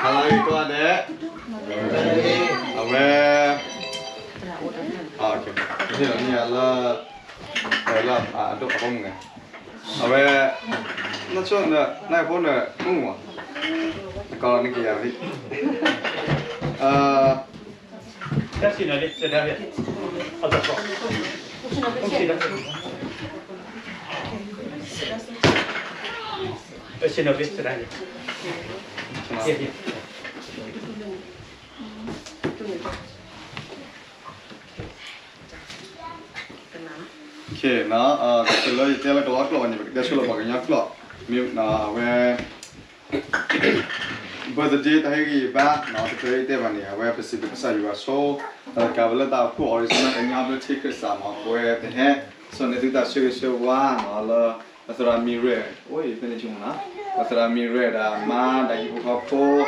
Kalau itu ada, awe, oke, ini adalah aduk apa enggak? Awe, nanti naik pun nunggu, kalau ni kaya ni. Kasih nanti sedang ya, ada apa? Kasih nanti sedang ya. Okay, nah, kalau itu adalah keluar ni, dia sudah pakai nyak keluar. Ni, nah, awe, birthday tahiri bah, nah, itu mana? Awe spesifik saya juga so, kalau tak aku original ni apa cek sama, awe teh, so ni tu tak suka wah, nah, asal mirror, oi, ini cuma, asal mirror dah, ma, dah ibu kapo,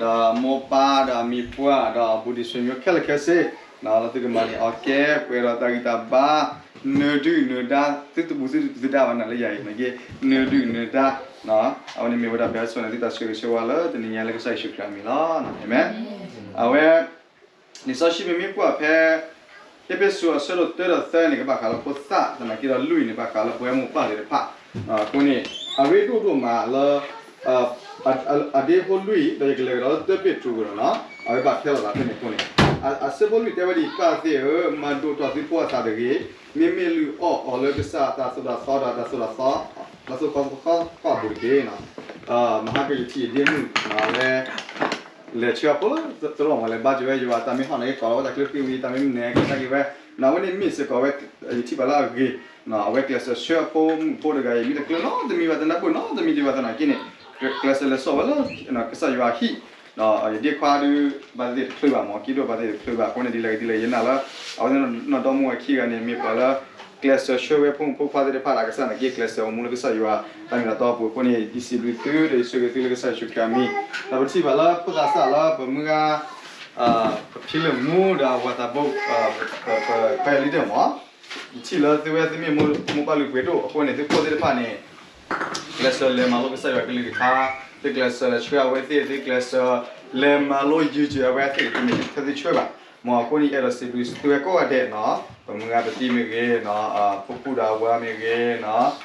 dah mopa, dah mipua, dah budi semua kelakase, nah, lalu tu kembali, okay, perlu tak kita bah. Nerdu nerda itu bukan tidak mana lagi lagi nerdu nerda nah awak ni memang dah biasa nanti tak suka sewala dan ni yang lagi saya suka mila amen awak ni sahaja memang kuat pe suara selut terus ni kita kalau puasa dan kita lui ni kalau boleh muka dia pak kuni awak itu malah ada pun lui dari kalau terpilih tu nah awak bakal lah ni kuni asal lui tiada di kasih mandu tu asal puasa lagi memelu oleh besar tak sudah sah langsung kau berke na mahakali dia ni le siapa lah terus malah baju juga tapi hanya kalau tak kelihatan ini tapi ni kita kira na ini miss kau itu bala lagi na awak kelas siapa pun gaya ini tak kelihatan demi watan aku demi dia watan aku ni kelas le so bala na kesal juga hi nah dia kuadu balik keluar mau kido balik keluar kau ni dilai je nala awak na domu aki kan ni mipala kelas show pun pada dia pada kesana dia kelas umum kesal juga kami dah tahu pun ni disiplin tu dari show itu kesal show kami tapi si bala pun asal lah pemuda film muda buat apa pilih dia mah cila tu tu ni mu balu bedo apa ni tu pada dia pada ni kelas le malu kesal juga pilih dia the class show away the class le malo juju away the show mau kau ni era sebelum tu aku ada na pemuda beti mege na popuda wa mege na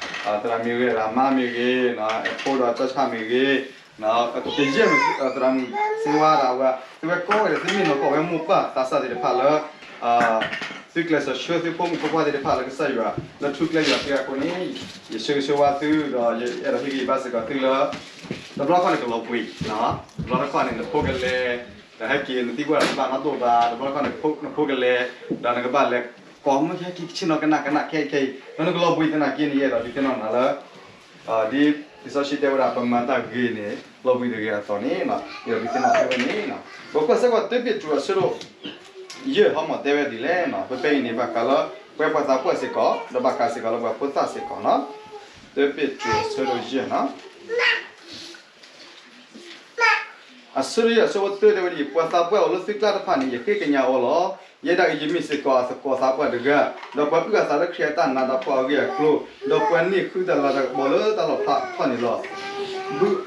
terang mege rama mege na poda cacah mege na kerja terang sewa rawa tu aku ada sini nak kau yang muka tak sah dia pala tu kelas show tu pun kau ada pala kesal juga lalu tu kelas juga aku ni show tu era lagi bahasa kau tu lahแต่เราคนนี้ก็ลบวิ่งเนาะเราคนนี้พวกกันเลยแต่ให้กินที่ว่าบ้านนัดตัวบ้านเราคนนี้พวกกันเลยด้านนั้นก็บ้านเล็กกองมันแค่กินชิ้นนอกกันหนักแค่แล้วก็ลบวิ่งแต่หนักกินเยอะเราที่นั่นนั่นแหละดีที่สุดที่เวลาประมาณตั้งกี่นี่ลบวิ่งตัวเยอะตอนนี้เนาะเดี๋ยวที่นั่นที่นี่เนาะบอกว่าสักวันที่เป็นตัวสุดเยอะเขาหมดเดี๋ยวดีเลยเนาะไปนี่บ้านก็แล้วไปภาษาพูดสิก็แล้วบ้านก็สิก็แล้วบ้านพูดภาษาสิก็เนาะเดี๋ยวเป็นตัวสุดเยอะเนาะasal sebab tu dia beri puasa apa Allah siklar apa ni ye kenya Allah ye dah ye misi ko apa dega dapat juga salah kereta nak dapat dia klo dapat ni kuda la boleh tak apa ni lo bu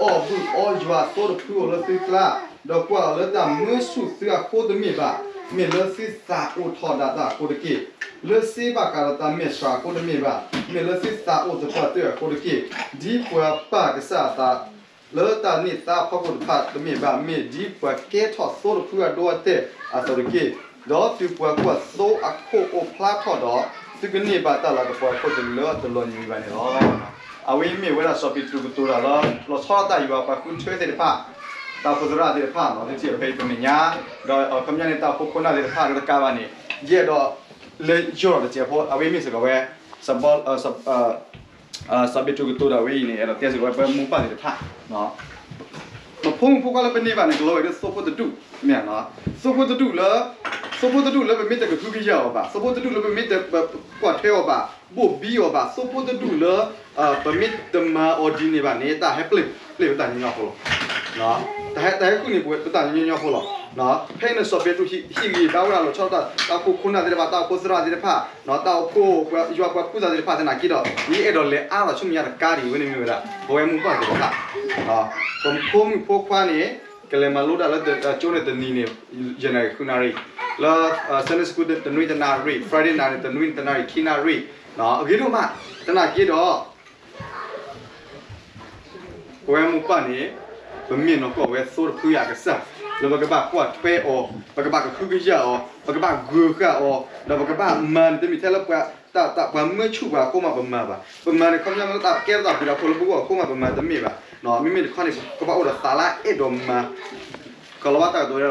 jua sor pu Allah siklar dapat Allah dah musuh sia ko de mi ba mi le si sa u tho da ko de ki le si ba ka ta mi swa ko de mi ba mi le si sa u de pa de ko de ki di pua pa ke sa ta le ta ni ta pa ko pa de mi ba mi di pua ke tho so pu a do te a so de ki do tu pua ko so a ko o pla tho do tu ke ni ba ta la ko ko de le de lo ni ba ni lo a wi mi we la so pi tu tu la lo so ta yu ba ku chue de pa ta ko ra de pa no de ji pe pe mi nya do ko nya ni ta ko ko na de pa de ka ba ni ye do le jo de je po a wi mi se ko we sabol sabitu tu da we ni era tia se ko pa mu pa de pa no no phong ko la pe ni ba ni lo de so po de du mia no so po de du la pe mi de ko tu bi ya ba so po de du la pe mi de kwa the ba bo bi ba so po de du la pe mi de ma ordini ba ni ta he play ta ni no ko နော်แต่ခုနေပွဲတညညဖို့လို့နော်ဖိနေစော့ပေးသူဟီဘာဝလာလို့ချောက်တာတောက်ခုခုနာတဲ့ဘာတောက်ခုစရာတဲ့ဖာနော်တောက်ခုရွာကွာခုစားတဲ့ဖာတဲ့နာကြည့်တော့ဒီအဲ့တော့လေအားတော့ချုံရတဲ့ကားတွေဝင်နေမျိုးလားဘဝမှုပါတယ်ခါနော်ပုံခွာနေကလေးမလို့တာလည်းကျိုးနေတဲ့နီနေဂျနေခုနာရီလာဆန်စကူတဲ့နွေတနာရီ Friday night တဲ့နွေတနာရီခီနာရီနော်အကြီးတို့မှတနာကြည့်တော့ဘဝမှုပါနေဘမင်းတော့ကိုဝဲဆိုးဖူးရကစားလောဘကဘာကွတ်ပဲအောဘကဘာကခုကရအောဘကဘာဂူကအောလောဘကဘာမန်တမီတယ်လပတာဘာမချူဘာကိုမဘမဘာဘမန်ကမြမတာကဲတာပြလာကိုလဘူကိုမဘမတမီဘာနော်မိမိခဏကဘာအော်တာလာအဒမကလဝတာတို့ရ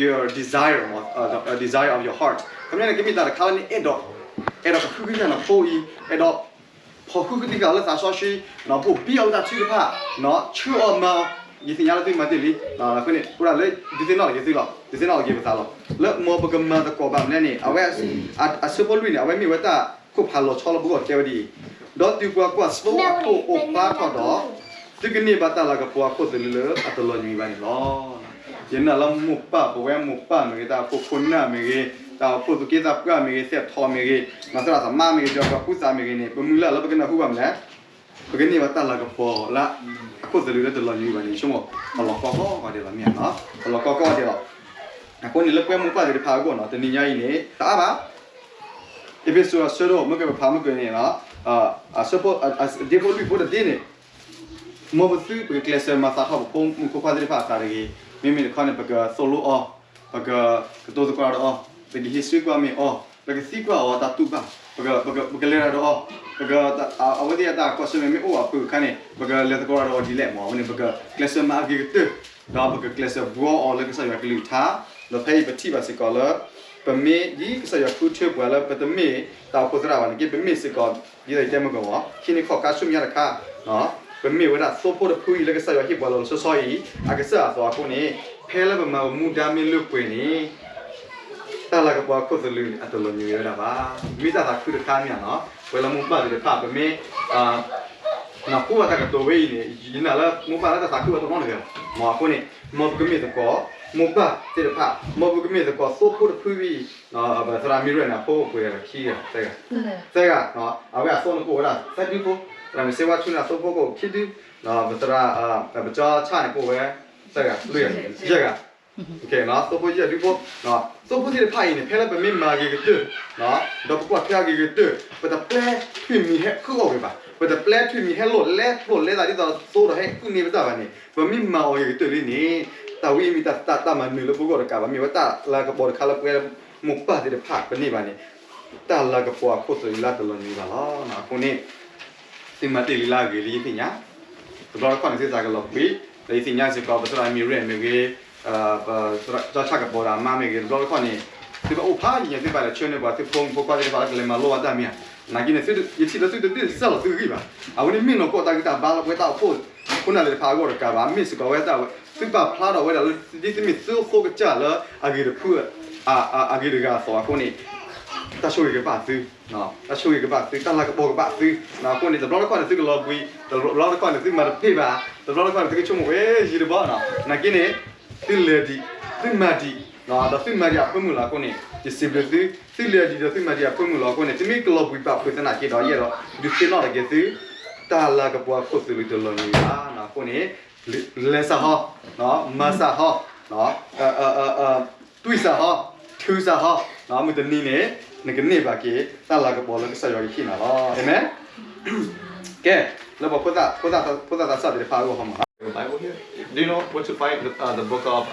your desire desire of your heart ကမြကမိတာခါနေအဒခုကရနာပိုီအဒพอคุกติกาแล้วตาซอชีเนาะพวกเปียวตาชื่อผ้าเนาะชื่อออกมายี่สิบยาแล้วตื่นมาตื่นลิคนนี้พูดอะไรดิสินอลยี่สิบหรอดิสินอลกี่ภาษาหรอแล้วมอปกมาตะกอบแบบนี้เอาไว้ซื้อบอลลูนเนี่ยเอาไว้มีไว้ตาคุกพาโลชอลบุกเจ้าดีดอติวกว่าสโปร์ตโอป้าทอดอตึกนี้บัตรละกับพวกคนตื่นเลยอัตโนมัติไปหรอยันน่ะเราหมุกป้าพวกแวหมุกป้าเมื่อกี้ตาพวกคนน่ะเมื่อกี้ตาพวกตุกีตาพวกเมื่อกี้เสียบทอเมื่อกี้มาสระสามารถเมื่อกี้จะกับผู้สาวเมื่อกี้เนี่ยเป็นมือละแล้วเป็นอะไรผู้แบบนี้เป็นนี่บัตรละกับพวกละคนตื่นเลยอัตโนมัติไปนี่ชั่วโมงตลอดก็เดี๋ยวละเนี่ยเนาะตลอดก็เดี๋ยวคนนี้เลิกแวหมุกป้าเดี๋ยวพาก่อนเนาะแต่นี่ยังอีนี่ตาบ้าอีพิโซดสุดเมื่อกี้พาเมื่อกี้เนี่ยเนาะสปอร์ตเดี๋ยวพวกพี่พูดเดี๋ยวนี่มอบซื้อเป็นคลาสมาสักครับผมมุขภาพได้ภาษาอะไรกี่มีคนเนี่ยเป็นโซโล่อ๋อเป็นตัวสกอร์อ๋อเป็นฮิสตรีกว่ามีอ๋อเป็นซีกว่าอ๋อตัดตุบ้าเป็นเลราอ๋อเป็นเอาไว้ที่ตาก็สมัยไม่อ๋อเป็นคันนี้เป็นเลสกอร์อ๋อดีแหละหมอวันนี้เป็นคลาสมากี่ตัวเราเป็นคลาสบัวอ๋อแล้วก็ใส่ยากิลิท่าเราให้เป็นที่บาสิกอลล์เป็นเมย์ก็ใส่ยาคูเชื่อบัวแล้วเป็นเมย์ตาโคตรวันนี้เป็นเมย์สิกอลยี่ได้เต็มกันวะที่นี่ขอการชุ่มยาละค่ะเนาะเป็นมีเวลาโซโพดพูดแล้วก็ใส่ว่าฮิบอลลซอยอากาศสว่าคนนี้เพลแล้วเป็นมามูดามิลุกไปนี่แต่ละก็บอกก็จะลืมอัตโนมัติเลยนะบ้ามีแต่ถ้าคือข้ามเนี่ยเนาะเวลามุบ้าจะพาเป็นมีนักพูดว่าถ้าเกิดตัวเว้ยเนี่ยยินแล้วมุบ้าแล้วแต่ถ้าคือว่าตัวน้องเลยหมอคนนี้หมอก็มีแต่ก็มุบ้าจะพาหมอก็มีแต่ก็โซโพดพูดวิเนาะแบบสระมีเรื่องนะพูดคุยอะไรขี้อ่ะใช่กันเนาะเอาไว้ส่งพูดละใช่ดิพูเราไม่ใช่ว่าชุนอาสมพก็คิดดูเนาะแบบว่าแบบจะช่างกูเว้ยใช่กันเรื่องเยอะกันโอเคเนาะสมพเยอะดูพวกเนาะสมพที่ได้พายเนี่ยเพลเป็นไม่มากี่ตัวเนาะดอกกวาดเพลกี่ตัวแต่แปลที่มีให้คือเอาไปป่ะแต่แปลที่มีให้หล่นเละตาที่เราโซ่เราให้คือนี่ไม่ได้ป่ะนี่เป็นไม่มาเอากี่ตัวนี่แต่วิมีแต่มันมีแล้วพวกเรากล่าวว่ามีว่าแต่ละกระบอกคาราเกลหมุกป้าที่ได้พักเป็นนี่ป่ะนี่แต่ละกระบอกโคตรละตลอดนี่ป่ะล้อนะคนนี้ที่มาตีลีลาเกลี่ยที่เนี้ยตัวเราคนที่จะกันหลบปีแต่ที่เนี้ยสิก็เป็นตัวมีเรื่องมีเกจะชักกับโบราณมามีเกตัวเราคนนี้ที่ว่าโอ้พาอย่างที่ไปแล้วเชื่อเนี่ยว่าที่พงพวกที่ไปแล้วก็เลยมาโลว่าได้เนี่ยนักกินเนี่ยสุดยิ่งที่เราสุดที่สุดเราตื่นกี่ป่ะเอาวันนี้มีนก็ตั้งแต่บ้านเราไปต่อพูดคนนั้นเลยพาก็กับว่ามีสิก็ไว้แต่ซึ่งแบบพลาดเอาไว้แล้วที่มีซื้อโคกจ้าแล้วอากิระพูดอากิระกาสอนคนนี้ตาช่วยกับบ้านซื้อเนาะตาช่วยกับบ้านซื้อตาลากระบอกกับบ้านซื้อเนาะคนนี้แต่เราคนนี้ซื้อกับเราบุยแต่เราคนนี้ซื้อมาเพียบแต่เราคนนี้ซื้อชั่วโมงยืดบ้านเนาะนักกินเนี่ยซื้อเลดีซื้อมาดีเนาะแต่ซื้อมาดีอ่ะเพิ่มมูลค่าคนนี้จะซื้อเลยซื้อเลดีแต่ซื้อมาดีอ่ะเพิ่มมูลค่าคนนี้ที่มีกับเราบุยแบบคือขนาดกี่ดอกเยอะหรอดูสิเนาะแต่กี่ซื้อตาลากระบอกก็ซื้อเลยตัวเราเนี่ยเนาะคนนี้เลสฮะเนาะมาสฮะเนาะตุยสฮะทูสฮะเนาะมันจะนี่เนี่ยนี่ก็นี่บางทีตาลากระบอกแล้วก็ใส่ยาขี้น่ะล่ะเห็นไหมแกแล้วบอกพุทธะศาสตร์จะพาเราเข้ามา Bible here Do you know what to find the book of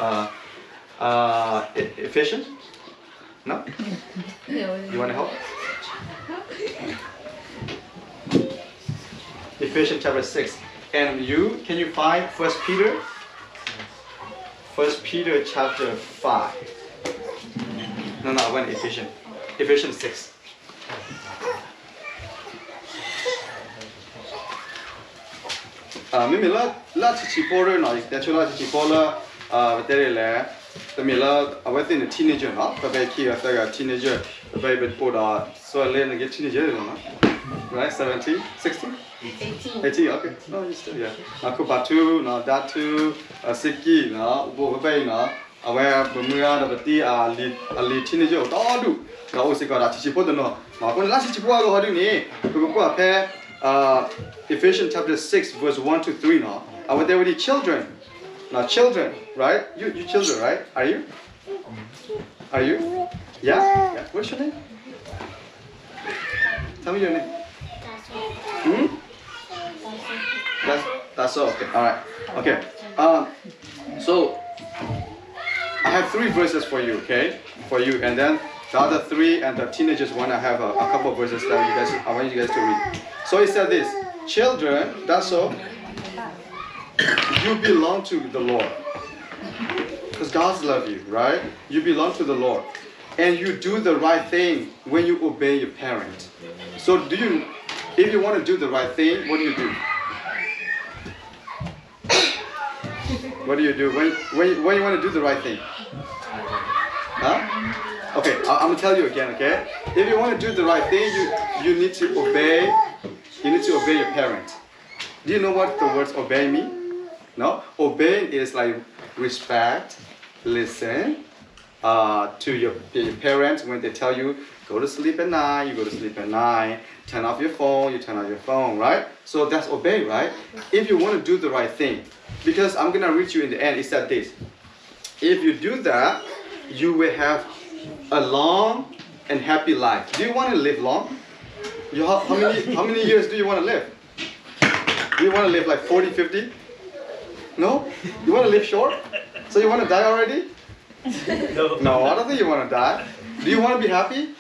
Ephesians No You want to help Ephesians chapter 6 and can you find 1 Peter chapter 5 No I went Ephesians 6ไม่มีละชิปอร์เนาะแต่ช่วงละชิปอร์ละแต่เลยแต่มีละเอาไว้ที่ในทีนเจอร์เนาะแต่ไปขี้แต่ก็ทีนเจอร์แต่ไปเป็นปวดส่วนเล่นในทีนเจอร์เนาะ right 17 16 18. 18, okay. No, you still, yeah. Now, Kupatu, now Datu, Siki, now, Bobay, now, aware, Bumura, the Bati, a lead teenager, all do. Now, also got a Chichipo, no. Now, when last Chichipo, how do you need? Kuku pair, Ephesians chapter 6, verse 1 to 3 now. I went there with the children. Now, children, right? You children, right? Are you? Are you? Yeah? What's your name? Tell me your name. Hmm? That's all. Okay. All right. Okay. So I have 3 verses for you. Okay, for you, and then the other 3 and the teenagers one. I have a couple of verses that you guys. I want you guys to read. So it said this: children, that's all. You belong to the Lord, because God loves you, right? You belong to the Lord, and you do the right thing when you obey your parents. So do you? If you want to do the right thing, what do you do? What do you do when you want to do the right thing? Huh? Okay, I'm gonna tell you again. Okay, if you want to do the right thing, you need to obey. You need to obey your parents. Do you know what the words obey mean? No, obeying is like respect, listen to your parents when they tell you go to sleep at night. You go to sleep at night. Turn off your phone. You turn off your phone, right? So that's obey, right? If you want to do the right thing. Because I'm going to read you in the end, it said this. If you do that, you will have a long and happy life. Do you want to live long? How many years do you want to live? Do you want to live like 40, 50? No? You want to live short? So you want to die already? No, I don't think you want to die. Do you want to be happy?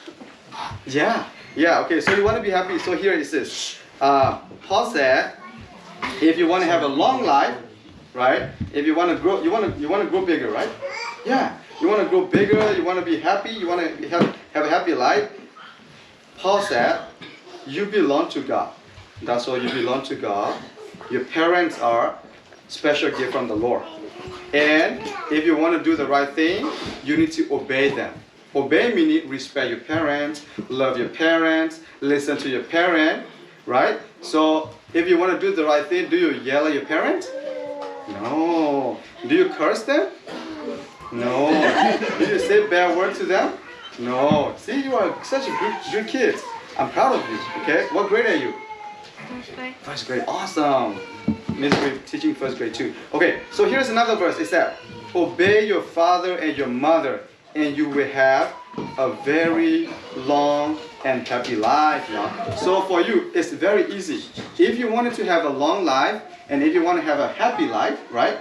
Yeah. Yeah, okay, so you want to be happy. So here it says, Paul said, if you want to have a long life, right? If you want to grow, you want to grow bigger, right? Yeah, you want to grow bigger. You want to be happy. You want to have a happy life. Paul said, you belong to God. That's why you belong to God. Your parents are special gift from the Lord. And if you want to do the right thing, you need to obey them. Obey meaning respect your parents, love your parents, listen to your parents, right? So if you want to do the right thing, do you yell at your parents? No. Do you curse them? No. Do you say bad words to them? No. See, you are such a good kid. I'm proud of you. Okay. What grade are you? First grade. First grade. Awesome. Miss Grade teaching first grade too. Okay. So here's another verse. It said, "Obey your father and your mother, and you will have a very long and happy life." Now. So for you, it's very easy. If you wanted to have a long life and if you want to have a happy life, right?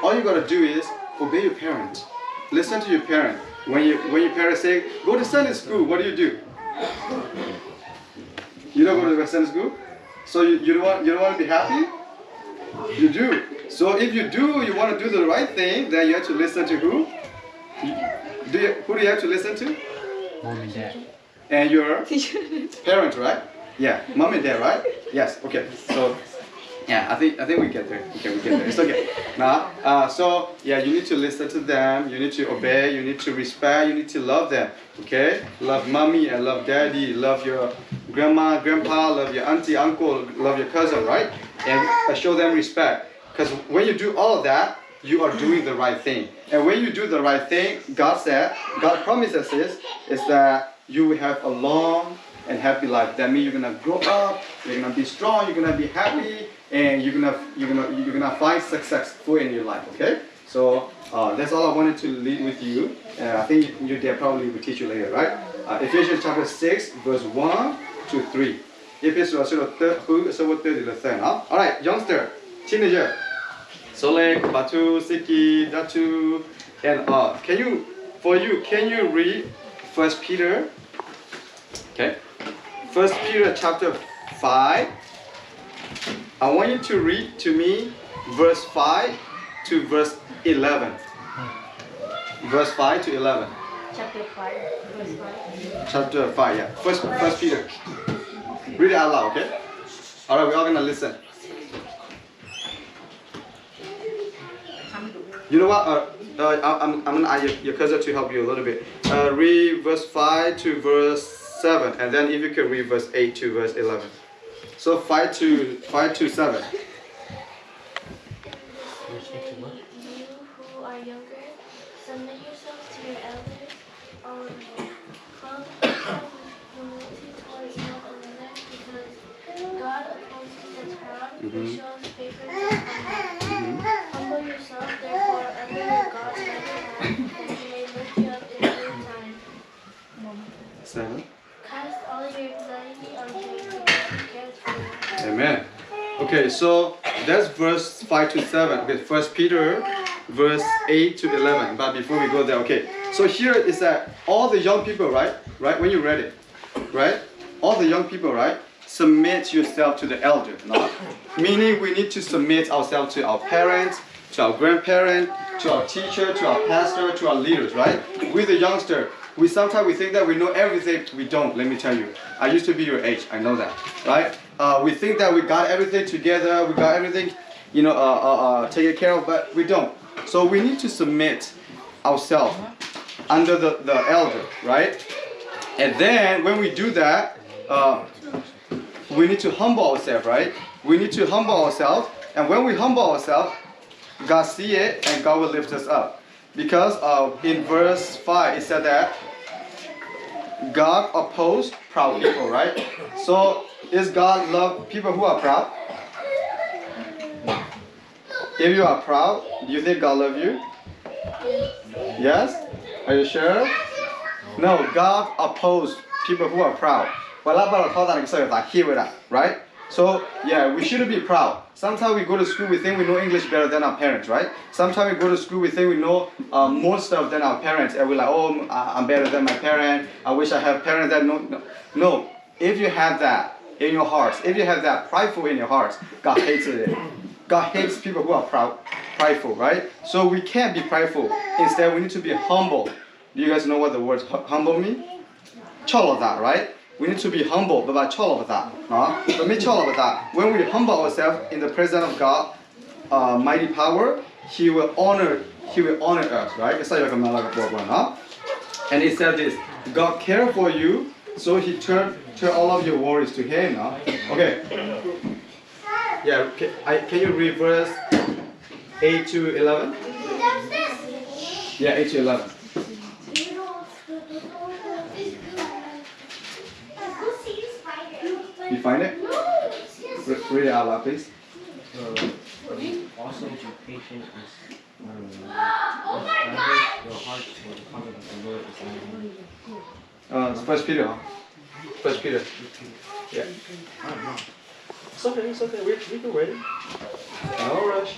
All you gotta do is obey your parents. Listen to your parents. When your parents say, "Go to Sunday school," what do? You don't go to Sunday school? So you don't want to be happy? You do. So if you do, you want to do the right thing, then you have to listen to who? Who do you have to listen to? Mom and dad. And your parents, right? Yeah, mom and dad, right? Yes. Okay. So yeah, I think we get there. Okay, we get there. It's okay. Now, so yeah, you need to listen to them. You need to obey. You need to respect. You need to love them. Okay? Love mommy and love daddy. Love your grandma, grandpa. Love your auntie, uncle. Love your cousin, right? And show them respect. Because when you do all of that, you are doing the right thing. And when you do the right thing, God promises is that you will have a long and happy life. That means you're gonna grow up, you're gonna be strong, you're gonna be happy, and you're gonna find successful in your life. Okay? So that's all I wanted to leave with you. I think your dad probably will teach you later, right? Ephesians chapter 6, verse 1 to 3. All right, youngster, teenager. Solek, Batu, Siki, Datu, and can you read 1 Peter? Okay. 1 Peter chapter 5. I want you to read to me verse 5 to verse 11. Verse 5 to 11. Chapter 5, verse 5. Chapter 5, yeah. First Peter. Read it out loud, okay? Alright, we're all gonna listen. You know what? I'm gonna ask your cousin to help you a little bit. Read verse 5 to verse 7, and then if you could read verse 8 to verse 11. So 5 to 7. You who are younger, submit yourselves to your elders. Clothe yourself with humility towards one another, because God opposes the proud, but shows favor to the humble. Humble yourself, therefore, under God's mighty hand, that He may lift you up in due time. 7. Cast all your anxiety on Him, because He cares for you. Amen. Okay, so that's verse 5 to 7. Okay, 1 Peter, verse 8 to 11. But before we go there, okay. So here is that all the young people, right? When you read it, right? All the young people, right? Submit yourself to the elder, no? Meaning we need to submit ourselves to our parents, to our grandparents, to our teacher, to our pastor, to our leaders, right? With the youngster, sometimes we think that we know everything. We don't, let me tell you. I used to be your age, I know that, right? We think that we got everything together, we got everything, taken care of, but we don't. So we need to submit ourselves under the elder, right? And then when we do that, we need to humble ourselves, right? We need to humble ourselves, and when we humble ourselves, God see it and God will lift us up. Because in verse 5 it said that God opposed proud people, right? So is God love people who are proud? If you are proud, do you think God love you? Yes? Are you sure? No, God opposed people who are proud. Right? So yeah, we shouldn't be proud. Sometimes we go to school, we think we know English better than our parents, right? Sometimes we go to school, we think we know more stuff than our parents, and we're like, oh, I'm better than my parents. I wish I have parents that know. No, if you have that in your hearts, if you have that prideful in your hearts, God hates it. God hates people who are prideful, right? So we can't be prideful. Instead, we need to be humble. Do you guys know what the word humble means? Cholada, right? We need to be humble, but cholada. When we humble ourselves in the presence of God, mighty power, He will honor us, right? And He said this: God cares for you, so He turn all of your worries to Him. Huh? Okay. Yeah. Can you read verse 8 to 11? Yeah, 8 to 11. You find it? Read it out loud, please. Also, be patient with your heart, for the comfort of the Lord is at hand. It's 1 Peter. 1 Peter. Yeah. It's okay. We can wait. No rush.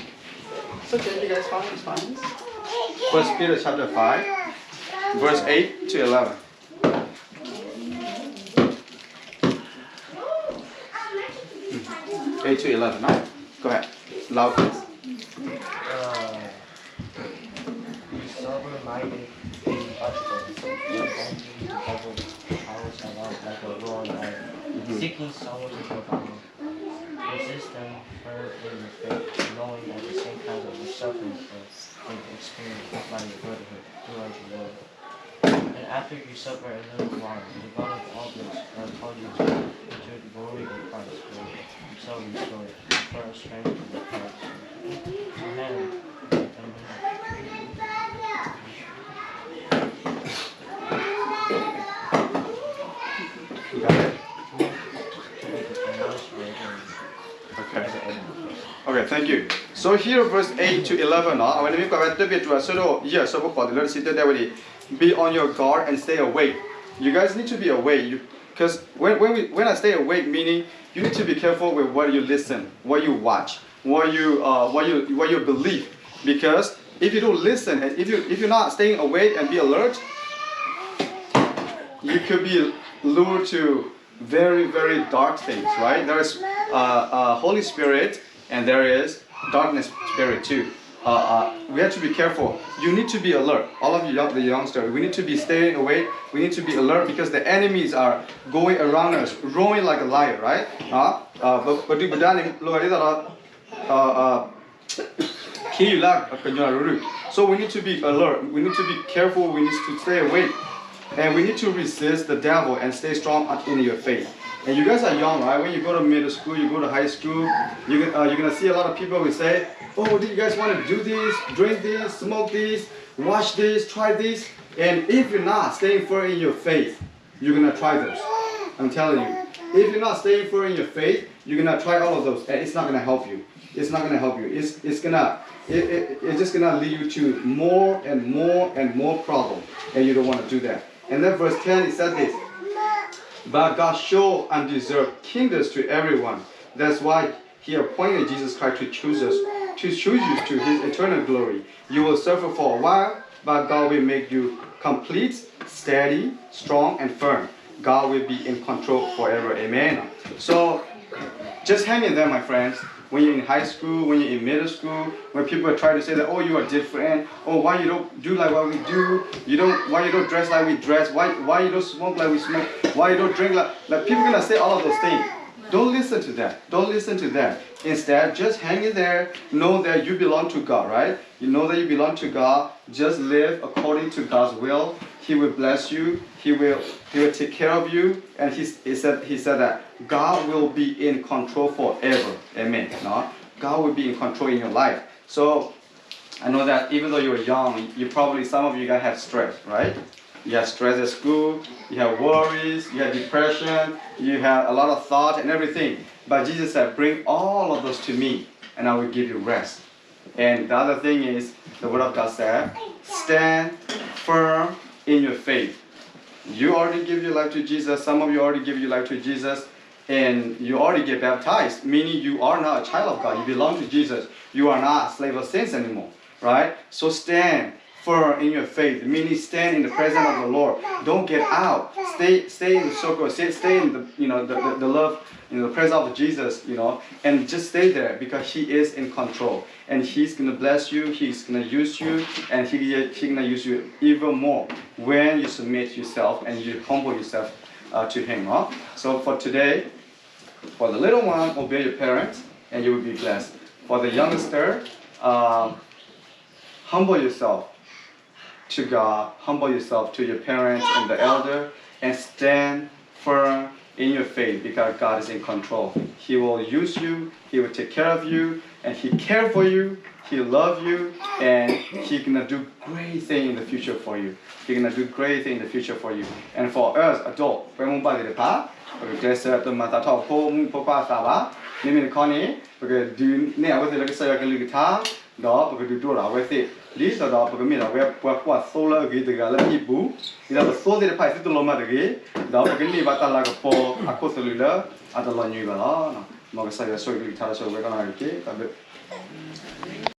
It's okay. You guys fine? It's fine. 1 Peter chapter 5, verse 8 to 11. 8 to 11. No? Go ahead. Loud, please. Be sober-minded, be watchful. Always allow like a roaring lion, seeking someone to overcome. Resist them firm in the faith, knowing that the same kinds of suffering and experience by your brotherhood throughout the world. And after you suffer a little while, the God of all grace, called you into the glory of Christ, will Himself restore it, for our strength and the Christ. Amen. You got it? Okay, thank you. So here, verse 8 to 11. Be on your guard and stay awake. You guys need to be awake. Because when I stay awake, meaning you need to be careful with what you listen, what you watch, what you believe. Because if you don't listen, and if you're not staying awake and be alert, you could be lured to very, very dark things, right? There is Holy Spirit and there is darkness spirit too. We have to be careful. You need to be alert. All of you, the youngsters, we need to be staying awake. We need to be alert because the enemies are going around us, roaring like a lion, right? So we need to be alert. We need to be careful. We need to stay awake. And we need to resist the devil and stay strong in your faith. And you guys are young, right? When you go to middle school, you go to high school, you're gonna see a lot of people who say, oh, do you guys want to do this, drink this, smoke this, watch this, try this? And if you're not staying firm in your faith, you're gonna try those. I'm telling you. If you're not staying firm in your faith, you're gonna try all of those, and it's not gonna help you. It's not gonna help you. It's just gonna lead you to more and more and more problems, and you don't want to do that. And then verse 10 it says this. But God showed undeserved kingdoms to everyone. That's why He appointed Jesus Christ to choose us, to choose you to His eternal glory. You will suffer for a while, but God will make you complete, steady, strong, and firm. God will be in control forever. Amen. So, just hang in there, my friends. When you're in high school, when you're in middle school, when people are trying to say that, oh, you are different, oh, why you don't do like what we do, why you don't dress like we dress, why you don't smoke like we smoke, why you don't drink like people are gonna say all of those things. Don't listen to that. Don't listen to them. Instead, just hang in there. Know that you belong to God, right? You know that you belong to God. Just live according to God's will. He will bless you. He will take care of you. And he said that God will be in control forever. Amen. No? God will be in control in your life. So I know that even though you're young, some of you guys have stress, right? You have stress at school, you have worries, you have depression, you have a lot of thought and everything. But Jesus said, bring all of those to me and I will give you rest. And the other thing is, the Word of God said, stand firm in your faith. You already give your life to Jesus. Some of you already give your life to Jesus. And you already get baptized, meaning you are now a child of God. You belong to Jesus. You are not a slave of sins anymore, right? So stand firm in your faith, meaning stand in the presence of the Lord. Don't get out. Stay in the circle. Stay in the love, the presence of Jesus, and just stay there because He is in control. And He's gonna bless you. He's gonna use you, and He's gonna use you even more when you submit yourself and you humble yourself to Him. Huh? So for today, for the little one, obey your parents, and you will be blessed. For the youngster, humble yourself to God, humble yourself to your parents and the elder, and stand firm in your faith because God is in control. He will use you, He will take care of you, and He cares for you, He loves you, and He's gonna do great things in the future for you. He's gonna do great things in the future for you. And for us adults, because do now with the say guitar, dog, because do with it. These are the Pagami, where solar gate the gallery boo. You have a soul the pipe to Loma the gate, dog, like a poor, a costellar, at the Lanu Galana. Mogasaya, so guitar, so we're gonna get a bit.